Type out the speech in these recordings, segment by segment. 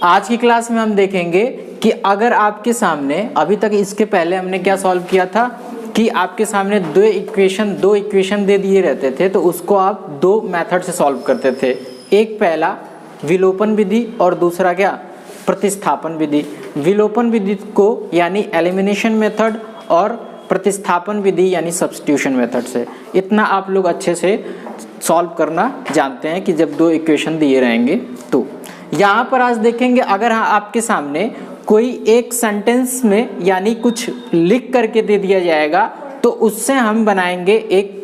आज की क्लास में हम देखेंगे कि अगर आपके सामने, अभी तक इसके पहले हमने क्या सॉल्व किया था कि आपके सामने दो इक्वेशन दे दिए रहते थे तो उसको आप दो मेथड से सॉल्व करते थे। एक पहला विलोपन विधि और दूसरा क्या, प्रतिस्थापन विधि। विलोपन विधि को यानी एलिमिनेशन मेथड और प्रतिस्थापन विधि यानी सब्स्टिट्यूशन मेथड से। इतना आप लोग अच्छे से सॉल्व करना जानते हैं कि जब दो इक्वेशन दिए रहेंगे तो। यहाँ पर आज देखेंगे अगर आपके सामने कोई एक सेंटेंस में यानी कुछ लिख करके दे दिया जाएगा तो उससे हम बनाएंगे एक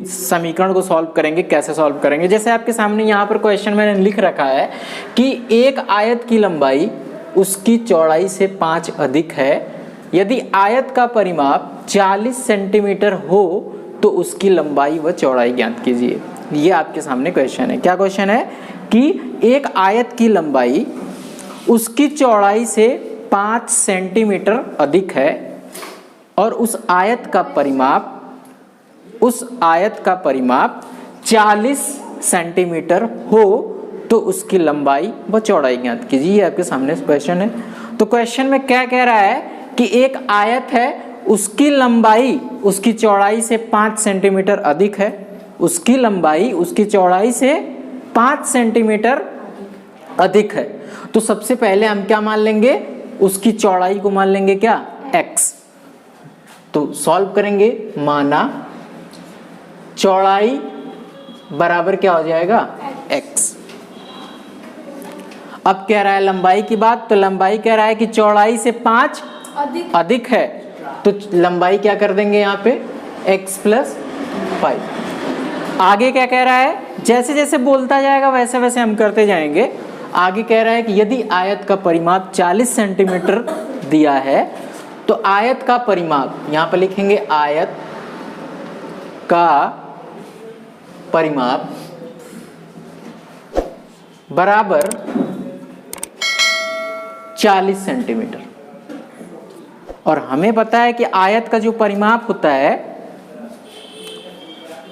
समीकरण को सॉल्व करेंगे। कैसे सॉल्व करेंगे, जैसे आपके सामने यहाँ पर क्वेश्चन मैंने लिख रखा है कि एक आयत की लंबाई उसकी चौड़ाई से 5 अधिक है, यदि आयत का परिमाप 40 सेंटीमीटर हो तो उसकी लंबाई व चौड़ाई ज्ञात कीजिए। ये आपके सामने क्वेश्चन है। क्या क्वेश्चन है कि एक आयत की लंबाई उसकी चौड़ाई से 5 सेंटीमीटर अधिक है और उस आयत का परिमाप 40 सेंटीमीटर हो तो उसकी लंबाई व चौड़ाई ज्ञात कीजिए। ये आपके सामने क्वेश्चन है। तो क्वेश्चन में क्या कह रहा है कि एक आयत है, उसकी लंबाई उसकी चौड़ाई से 5 सेंटीमीटर अधिक है, उसकी लंबाई उसकी चौड़ाई से 5 सेंटीमीटर अधिक है। तो सबसे पहले हम क्या मान लेंगे, उसकी चौड़ाई को मान लेंगे क्या, x। तो सॉल्व करेंगे, माना चौड़ाई बराबर क्या हो जाएगा, x। अब कह रहा है लंबाई की बात, तो लंबाई कह रहा है कि चौड़ाई से 5 अधिक है, तो लंबाई क्या कर देंगे यहाँ पे x + 5। आगे क्या कह रहा है, जैसे जैसे बोलता जाएगा वैसे वैसे हम करते जाएंगे। आगे कह रहा है कि यदि आयत का परिमाप 40 सेंटीमीटर दिया है तो आयत का परिमाप, यहाँ पर लिखेंगे आयत का परिमाप बराबर 40 सेंटीमीटर। और हमें पता है कि आयत का जो परिमाप होता है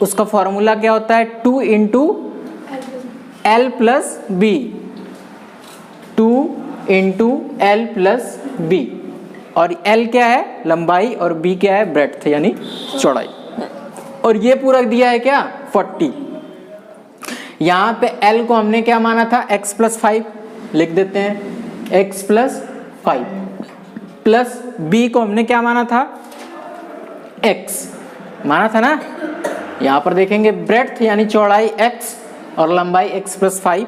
उसका फॉर्मूला क्या होता है, 2 × L + B, 2 × L + B। और L क्या है, लंबाई, और B क्या है, ब्रेड्थ यानी चौड़ाई। और ये पूरा दिया है क्या, 40। यहाँ पे L को हमने क्या माना था, x + 5 लिख देते हैं, x + 5 प्लस B को हमने क्या माना था, x माना था ना। यहाँ पर देखेंगे ब्रेड्थ यानी चौड़ाई x और लंबाई x + 5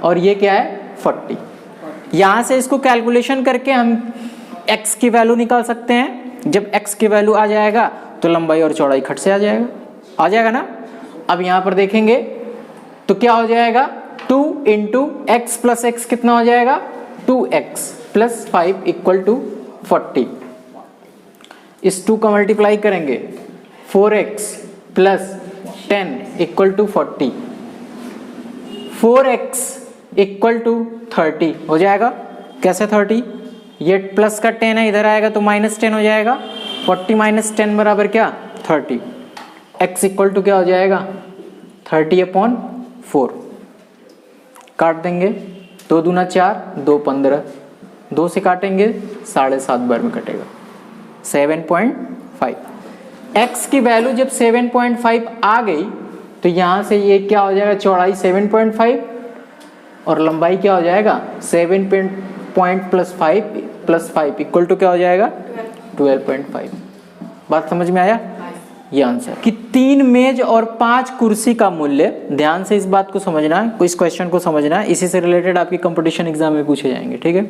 और ये क्या है 40। यहाँ से इसको कैलकुलेशन करके हम x की वैल्यू निकाल सकते हैं। जब x की वैल्यू आ जाएगा तो लंबाई और चौड़ाई खट से आ जाएगा ना। अब यहाँ पर देखेंगे तो क्या हो जाएगा, 2 × x + x कितना हो जाएगा, 2x + 5 = 40। इस 2 का मल्टीप्लाई करेंगे, 4x + 10 = 40, 4x = 30 हो जाएगा। कैसे 30, ये प्लस का 10 है, इधर आएगा तो -10 हो जाएगा। 40 - 10 बराबर क्या, 30। x = क्या हो जाएगा, 30/4। काट देंगे, 2 दूना 4, 2 15, 2 से काटेंगे 7.5 बार में कटेगा, 7.5। x की वैल्यू जब 7.5 आ गई तो यहाँ से ये क्या हो जाएगा, चौड़ाई 7.5 और लंबाई क्या हो जाएगा, 7 + 5 = क्या हो जाएगा, 12.5। बात समझ में आया। ये आंसर कि 3 मेज और 5 कुर्सी का मूल्य, ध्यान से इस बात को समझना है, इस क्वेश्चन को समझना है, इसी से रिलेटेड आपकी कंपटीशन एग्जाम में पूछे जाएंगे, ठीक है।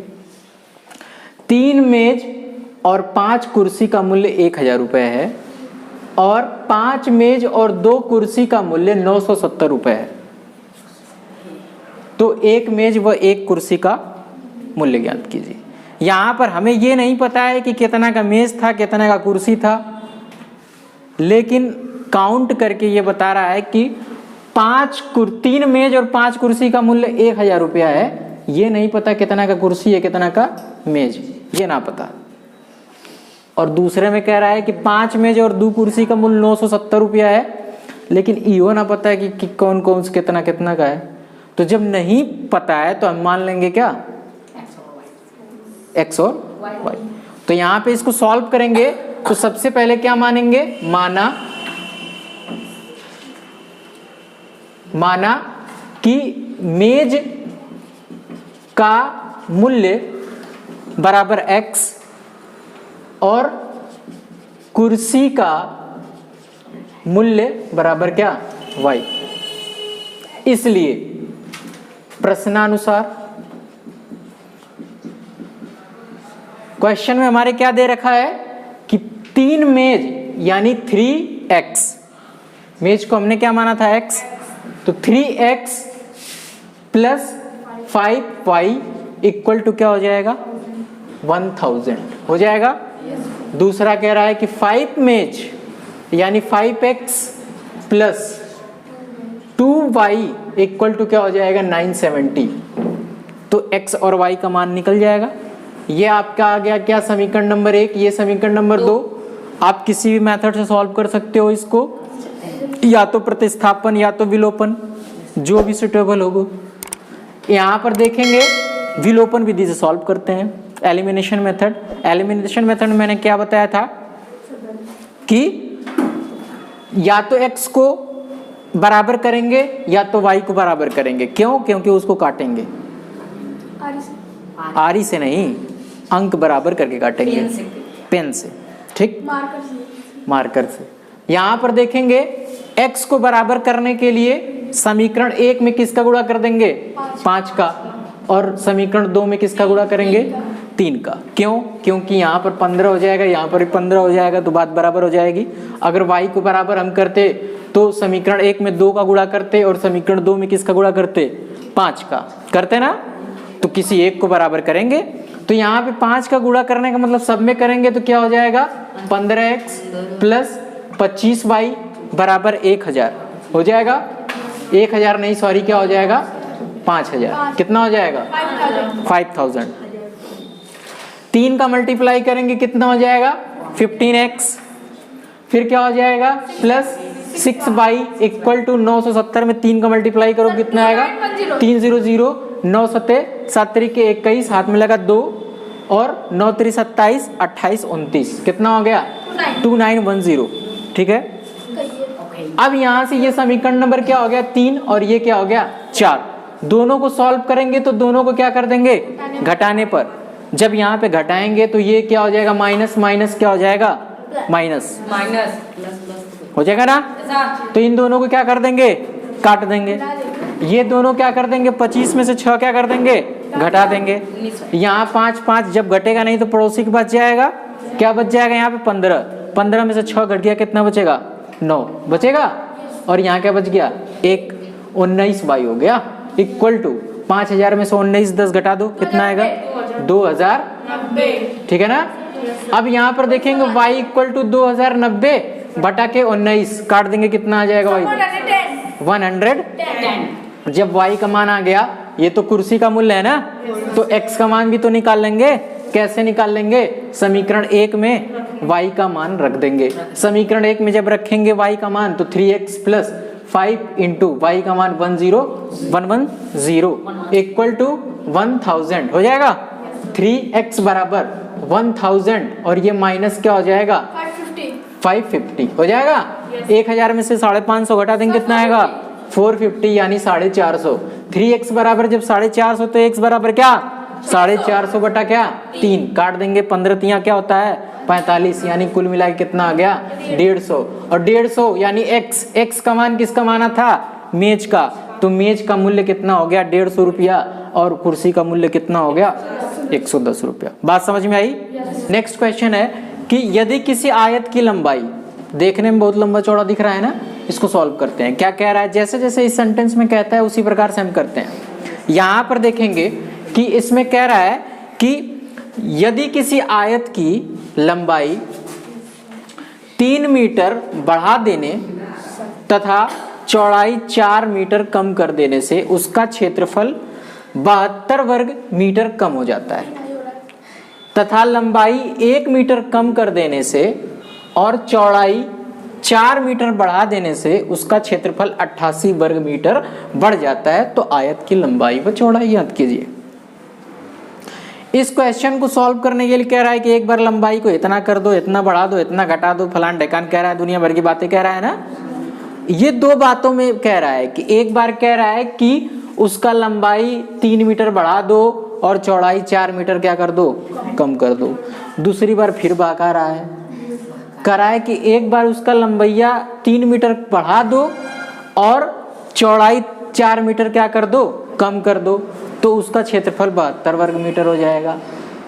3 मेज और 5 कुर्सी का मूल्य 1000 रुपए है और 5 मेज और 2 कुर्सी का मूल्य 970 रुपए है। तो 1 मेज व 1 कुर्सी का मूल्य ज्ञात कीजिए। यहाँ पर हमें ये नहीं पता है कि कितना का मेज था, कितना का कुर्सी था, लेकिन काउंट करके ये बता रहा है कि 3 मेज और 5 कुर्सी का मूल्य 1000 रुपया है। ये नहीं पता कितना का कुर्सी है, कितना का मेज, ये ना पता। और दूसरे में कह रहा है कि 5 मेज और 2 कुर्सी का मूल्य 970 रुपया है, लेकिन यो ना पता है कि कौन कौन से कितना कितना का है। तो जब नहीं पता है तो हम मान लेंगे क्या, एक्स और वाई। तो यहाँ पे इसको सॉल्व करेंगे तो सबसे पहले क्या मानेंगे, माना कि मेज का मूल्य बराबर x और कुर्सी का मूल्य बराबर क्या, y। इसलिए प्रश्नानुसार क्वेश्चन में हमारे क्या दे रखा है कि 3 मेज यानी 3x, मेज को हमने क्या माना था x, तो 3x plus 5y equal to क्या हो जाएगा 1000 हो जाएगा। दूसरा कह रहा है कि 5 मेज यानी 5x plus 2y equal to क्या हो जाएगा 970। तो x और y का मान निकल जाएगा। ये आपका आ गया क्या, समीकरण नंबर 1, ये समीकरण नंबर 2। आप किसी भी मेथड से सॉल्व कर सकते हो इसको, या तो प्रतिस्थापन या तो विलोपन, जो भी सुटेबल होगा। यहाँ पर देखेंगे विलोपन विधि से सॉल्व करते हैं, एलिमिनेशन मेथड। एलिमिनेशन मेथड में मैंने क्या बताया था कि या तो x को बराबर करेंगे या तो y को बराबर करेंगे। क्यों? क्योंकि उसको काटेंगे आरी से नहीं, अंक बराबर करके काटेंगे पेन से, ठीक, मार्कर से। यहाँ पर देखेंगे x को बराबर करने के लिए समीकरण 1 में किसका गुणा कर देंगे 5 का, और समीकरण 2 में किसका गुणा करेंगे 3 का। क्यों? क्योंकि यहाँ पर 15 हो जाएगा, यहाँ पर भी 15 हो जाएगा, तो बात बराबर हो जाएगी। अगर y को बराबर हम करते तो समीकरण 1 में 2 का गुणा करते और समीकरण 2 में किसका गुणा करते 5 का, करते ना, तो किसी एक को बराबर करेंगे। तो यहाँ पे 5 का गुणा करने का मतलब सब में करेंगे तो क्या हो जाएगा 15x प्लस 25y बराबर 1000 हो जाएगा। 1000 नहीं, सॉरी, क्या हो जाएगा 5000। कितना हो जाएगा 5000। 3 का मल्टीप्लाई करेंगे कितना हो जाएगा 15x, फिर क्या हो जाएगा प्लस 6y इक्वल टू 970 में 3 का मल्टीप्लाई करो कितना आएगा 300, 9 सते 7 के 21, हाथ में लगा 2 और 9 3 27, 28 29, कितना हो गया 2910, ठीक है। अब यहाँ से ये समीकरण नंबर क्या हो गया 3 और ये क्या हो गया 4। दोनों को सॉल्व करेंगे तो दोनों को क्या कर देंगे घटाने पर। जब यहाँ पे घटाएंगे तो ये क्या हो जाएगा माइनस माइनस क्या हो जाएगा माइनस हो जाएगा ना। तो इन दोनों को क्या कर देंगे काट देंगे। ये दोनों क्या कर देंगे 25 में से 6 क्या कर देंगे घटा देंगे। यहाँ 5 5 जब घटेगा नहीं तो पड़ोसी के बच जाएगा, क्या बच जाएगा यहाँ पे 15। 15 में से 6 घट गया कितना बचेगा 9 बचेगा, और यहाँ क्या बच गया 1 19 बाई हो गया इक्वल टू 5000 में से 19 10 घटा दो कितना आएगा 2090, ठीक है ना। अब यहाँ पर देखेंगे y इक्वल टू 2090 बटा के 19 काट देंगे कितना आ जाएगा y 110। जब y का मान आ गया, ये तो कुर्सी का मूल्य है ना, तो x का मान भी तो निकाल लेंगे। कैसे निकाल लेंगे, समीकरण 1 में y का मान रख देंगे। समीकरण 1 में जब रखेंगे y का मान तो 3x प्लस 5 इंटू y का मान 110 इक्वल टू 1000 हो जाएगा। 3x बराबर 1000 और ये माइनस क्या हो जाएगा 550 हो जाएगा। 1000 में से 550 घटा देंगे कितना आएगा 450 यानी 450। 3x बराबर जब 450 तो x बराबर क्या 450 बटा क्या 3 काट देंगे 15 तिया क्या होता है 45 यानी कुल मिला के कितना आ गया 150। और 150 यानी x का मान किसका माना था मेज का, तो मेज का मूल्य कितना हो गया 150 रुपया और कुर्सी का मूल्य कितना हो गया 110 रुपया। बात समझ में आई। नेक्स्ट क्वेश्चन है कि यदि किसी आयत की लंबाई, देखने में बहुत लंबा चौड़ा दिख रहा है ना, इसको सॉल्व करते हैं। क्या कह रहा है, जैसे जैसे इस सेंटेंस में कहता है उसी प्रकार से हम करते हैं। यहाँ पर देखेंगे कि इसमें कह रहा है कि यदि किसी आयत की लंबाई 3 मीटर बढ़ा देने तथा चौड़ाई 4 मीटर कम कर देने से उसका क्षेत्रफल 72 वर्ग मीटर कम हो जाता है, तथा लंबाई 1 मीटर कम कर देने से और चौड़ाई 4 मीटर बढ़ा देने से उसका क्षेत्रफल 88 वर्ग मीटर बढ़ जाता है, तो आयत की लंबाई व चौड़ाई याद कीजिए। इस क्वेश्चन को सॉल्व करने के लिए कह रहा है कि एक बार लंबाई को इतना कर दो, इतना बढ़ा दो, इतना घटा दो, फलान ढेकान कह रहा है, दुनिया भर की बातें कह रहा है ना। ये दो बातों में कह रहा है कि एक बार कह रहा है कि उसका लंबाई 3 मीटर बढ़ा दो और चौड़ाई 4 मीटर क्या कर दो, कम कर दो। दूसरी बार फिर बका रहा है, कह रहा है कि एक बार उसका लंबाइया 3 मीटर बढ़ा दो और चौड़ाई 4 मीटर क्या कर दो, कम कर दो, तो उसका क्षेत्रफल 72 वर्ग मीटर हो जाएगा।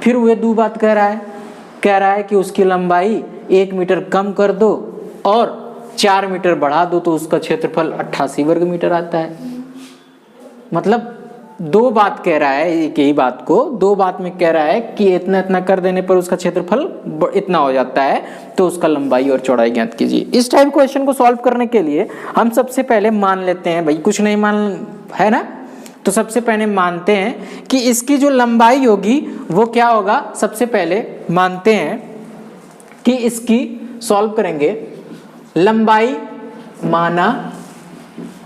फिर वह दो बात कह रहा है कि उसकी लंबाई 1 मीटर कम कर दो और 4 मीटर बढ़ा दो तो उसका क्षेत्रफल 88 वर्ग मीटर आता है। मतलब दो बात कह रहा है, एक ही बात को दो बात में कह रहा है कि इतना इतना कर देने पर उसका क्षेत्रफल इतना हो जाता है, तो उसका लंबाई और चौड़ाई ज्ञात कीजिए। इस टाइप क्वेश्चन को सॉल्व करने के लिए हम सबसे पहले मान लेते हैं, भाई कुछ नहीं मान है ना, तो सबसे पहले मानते हैं कि इसकी जो लंबाई होगी वो क्या होगा। सबसे पहले मानते हैं कि इसकी सॉल्व करेंगे, लंबाई माना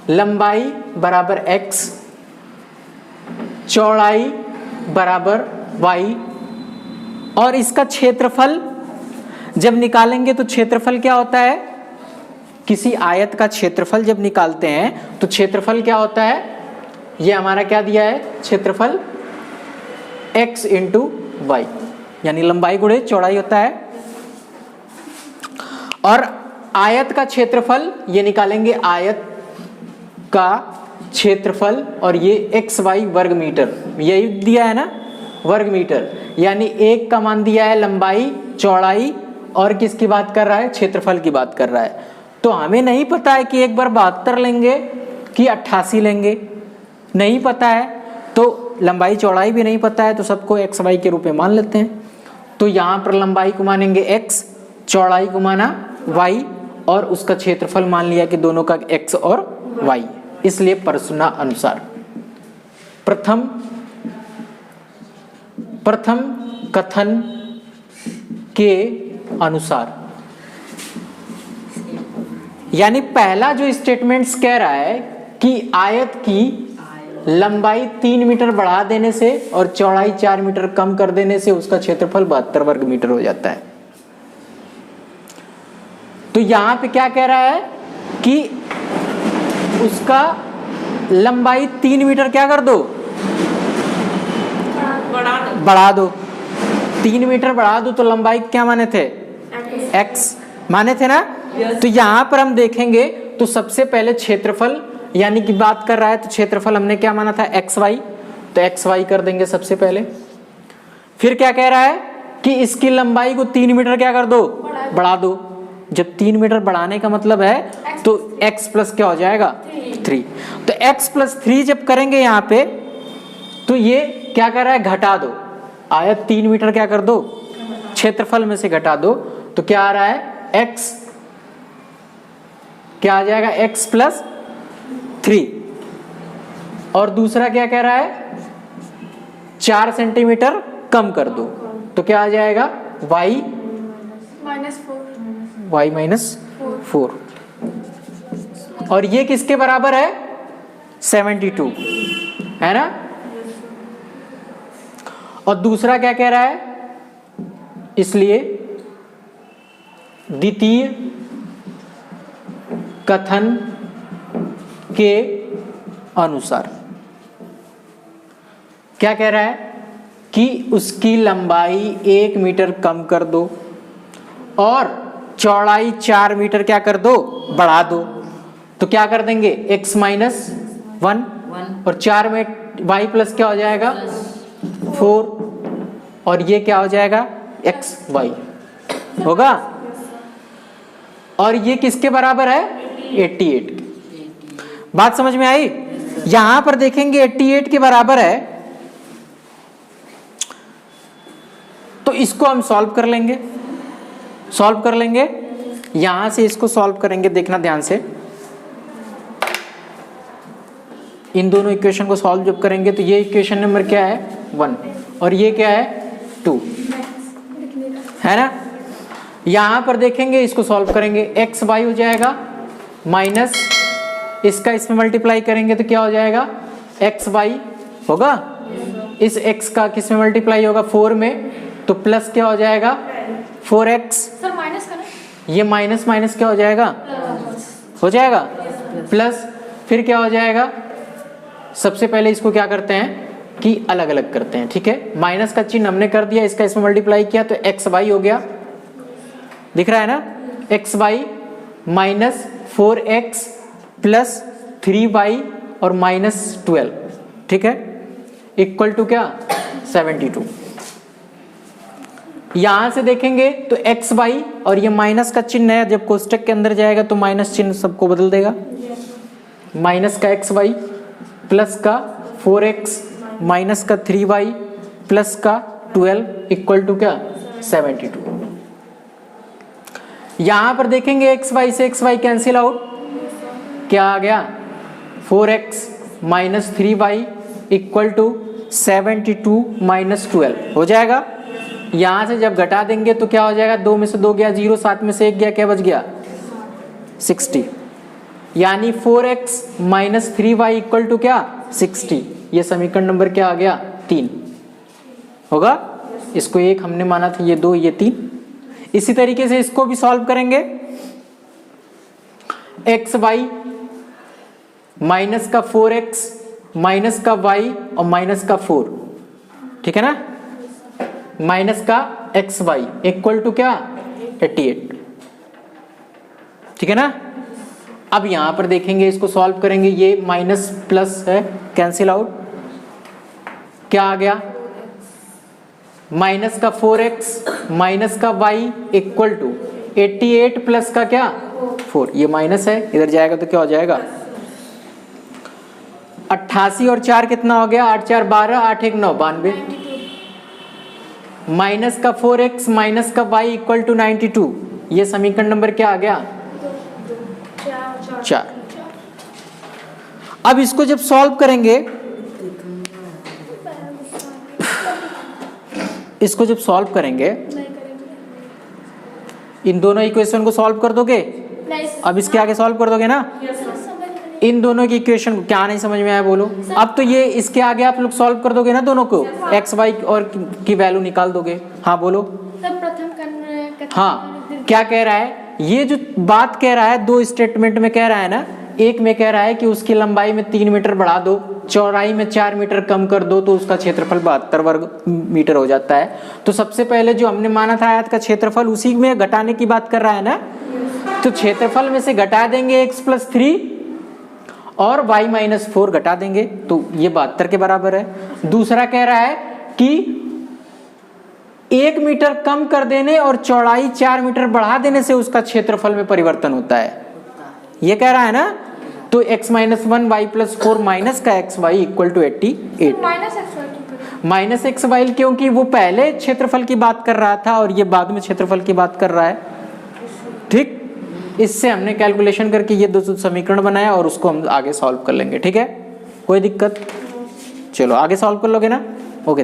लंबाई बराबर x, चौड़ाई बराबर y, और इसका क्षेत्रफल जब निकालेंगे तो क्षेत्रफल क्या होता है, किसी आयत का क्षेत्रफल जब निकालते हैं तो क्षेत्रफल क्या होता है, ये हमारा क्या दिया है, क्षेत्रफल x इंटू वाई, यानी लंबाई गुणे चौड़ाई होता है। और आयत का क्षेत्रफल ये निकालेंगे, आयत का क्षेत्रफल, और ये एक्स वाई वर्ग मीटर, यही दिया है ना, वर्ग मीटर, यानी एक का मान दिया है लंबाई, चौड़ाई, और किसकी बात कर रहा है, क्षेत्रफल की बात कर रहा है। तो हमें नहीं पता है कि एक बार 72 लेंगे कि 88 लेंगे, नहीं पता है, तो लंबाई चौड़ाई भी नहीं पता है, तो सबको एक्स वाई के रूप में मान लेते हैं। तो यहाँ पर लंबाई को मानेंगे एक्स, चौड़ाई को माना वाई, और उसका क्षेत्रफल मान लिया कि दोनों का एक्स और वाई, इसलिए प्रश्न अनुसार प्रथम कथन के अनुसार, यानी पहला जो स्टेटमेंट्स कह रहा है कि आयत की लंबाई 3 मीटर बढ़ा देने से और चौड़ाई 4 मीटर कम कर देने से उसका क्षेत्रफल 72 वर्ग मीटर हो जाता है। तो यहां पे क्या कह रहा है कि उसका लंबाई 3 मीटर क्या कर दो, बढ़ा दो। 3 मीटर बढ़ा दो तो लंबाई क्या माने थे, x माने थे ना। तो यहां पर हम देखेंगे तो सबसे पहले क्षेत्रफल यानी कि बात कर रहा है, तो क्षेत्रफल हमने क्या माना था, एक्स वाई, तो एक्स वाई कर देंगे सबसे पहले। फिर क्या कह रहा है कि इसकी लंबाई को 3 मीटर क्या कर दो, बढ़ा दो। जब 3 मीटर बढ़ाने का मतलब है तो x प्लस क्या हो जाएगा, 3। तो x प्लस 3 जब करेंगे यहाँ पे, तो ये क्या कर रहा है, घटा दो। आयत 3 मीटर क्या कर दो, क्षेत्रफल में से घटा दो, तो क्या आ रहा है, x क्या आ जाएगा, x प्लस 3। और दूसरा क्या कह रहा है, 4 सेंटीमीटर कम कर दो, तो क्या आ जाएगा, y माइनस 4। और ये किसके बराबर है, 72 है ना। और दूसरा क्या कह रहा है, इसलिए द्वितीय कथन के अनुसार क्या कह रहा है कि उसकी लंबाई 1 मीटर कम कर दो और चौड़ाई 4 मीटर क्या कर दो, बढ़ा दो। तो क्या कर देंगे, x माइनस 1 और 4 में y प्लस क्या हो जाएगा, 4, और ये क्या हो जाएगा, x y होगा। और ये किसके बराबर है, 88। बात समझ में आई। यहां पर देखेंगे 88 के बराबर है, तो इसको हम सॉल्व कर लेंगे। यहां से इसको सॉल्व करेंगे, देखना ध्यान से। इन दोनों इक्वेशन को सॉल्व जब करेंगे तो ये इक्वेशन नंबर क्या है, 1, और ये क्या है, 2 है ना। यहां पर देखेंगे, इसको सॉल्व करेंगे, एक्स वाई हो जाएगा माइनस इसका इसमें मल्टीप्लाई करेंगे तो क्या हो जाएगा, एक्स वाई होगा। इस x का किस में मल्टीप्लाई होगा 4 में, तो प्लस क्या हो जाएगा 4x। सर माइनस का ना, ये माइनस माइनस क्या हो जाएगा, हो जाएगा प्लस, फिर क्या हो जाएगा, सबसे पहले इसको क्या करते हैं कि अलग अलग करते हैं, ठीक है। माइनस का चिन्ह हमने कर दिया, इसका इसमें मल्टीप्लाई किया तो एक्स वाई हो गया, दिख रहा है ना, x Y minus 4x plus 3y और माइनस 12, ठीक है, इक्वल टू क्या 72। यहां से देखेंगे तो एक्स वाई और ये माइनस का चिन्ह है, जब कोष्टक के अंदर जाएगा तो माइनस चिन्ह सबको बदल देगा, माइनस का एक्स वाई प्लस का 4x माइनस का 3y प्लस का 12 इक्वल टू क्या 72। यहां पर देखेंगे एक्स वाई से एक्स वाई कैंसिल आउट, क्या आ गया 4x minus 3y equal to 72 minus 12 हो जाएगा। यहां से जब घटा देंगे तो क्या हो जाएगा, 2 में से 2 गया 0, 7 में से 1 गया, क्या बच गया 60, यानी 4x minus 3y equal to क्या 60। ये समीकरण नंबर क्या आ गया 3 होगा, इसको 1 हमने माना था, ये 2 ये 3। इसी तरीके से इसको भी सॉल्व करेंगे, एक्स वाई माइनस का 4x माइनस का y और माइनस का 4, ठीक है ना, माइनस का एक्स वाई इक्वल टू क्या 88, ठीक है ना। अब यहां पर देखेंगे, इसको सॉल्व करेंगे, ये माइनस प्लस है कैंसिल आउट, क्या आ गया माइनस का 4x माइनस का y इक्वल टू 88 प्लस का क्या 4, ये माइनस है, इधर जाएगा तो क्या हो जाएगा 88 और 4 कितना हो गया, 8 4 12, 8 1 9 92, माइनस का 4x माइनस का y इक्वल टू 92, ये समीकरण नंबर क्या आ गया 4। अब इसको जब सॉल्व करेंगे, इसको जब सॉल्व करेंगे, इन दोनों इक्वेशन को सॉल्व कर दोगे, अब इसके आगे सॉल्व कर दोगे ना, इन दोनों की इक्वेशन को, क्या नहीं समझ में आया बोलो। अब तो ये इसके आगे आप लोग सॉल्व कर दोगे ना, दोनों को एक्स वाई और की वैल्यू निकाल दोगे, हाँ बोलो। हाँ क्या कह रहा है, ये जो बात कह रहा है 2 स्टेटमेंट में कह रहा है ना, एक में कह रहा है कि उसकी लंबाई में 3 मीटर बढ़ा दो, चौड़ाई में 4 मीटर कम कर दो तो उसका क्षेत्रफल 72 वर्ग मीटर हो जाता है। तो सबसे पहले जो हमने माना था आयत का क्षेत्रफल, उसी में घटाने की बात कर रहा है ना, तो क्षेत्रफल में से घटा देंगे x + 3 और y - 4 घटा देंगे तो ये 72 के बराबर है। दूसरा कह रहा है कि 1 मीटर कम कर देने और चौड़ाई 4 मीटर बढ़ा देने से उसका क्षेत्रफल में परिवर्तन होता है, ये कह रहा है ना। तो x - 1 y + 4 माइनस का x y equal to 88, minus x y क्योंकि वो पहले क्षेत्रफल की बात कर रहा था और ये बाद में क्षेत्रफल की बात कर रहा है, ठीक। इससे हमने कैलकुलेशन करके ये 2 समीकरण बनाया और उसको हम आगे सॉल्व कर लेंगे, ठीक है, कोई दिक्कत, चलो आगे सॉल्व कर लोगे ना, ओके।